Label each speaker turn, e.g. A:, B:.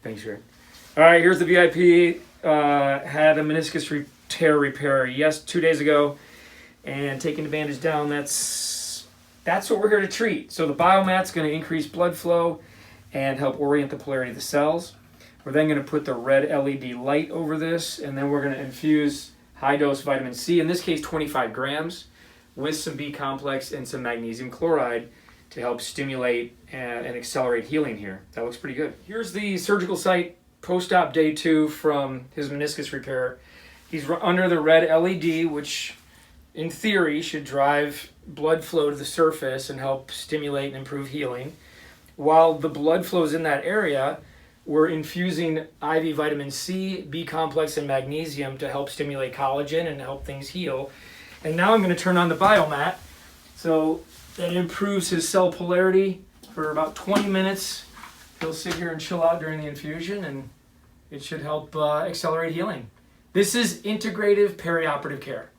A: Thanks, Jared. All right, here's the VIP. Had a meniscus tear repair 2 days ago, and taking the bandage down. That's what we're here to treat. So the BioMat's going to increase blood flow and help orient the polarity of the cells. We're then going to put the red LED light over this, and then we're going to infuse high-dose vitamin C, in this case 25 grams, with some B complex and some magnesium chloride to help stimulate and accelerate healing here. That looks pretty good. Here's the surgical site post-op day 2 from his meniscus repair. He's under the red LED, which in theory should drive blood flow to the surface and help stimulate and improve healing. While the blood flows in that area, we're infusing IV vitamin C, B complex, and magnesium to help stimulate collagen and help things heal. And now I'm going to turn on the BioMat. So that improves his cell polarity for about 20 minutes. He'll sit here and chill out during the infusion, and it should help accelerate healing. This is integrative perioperative care.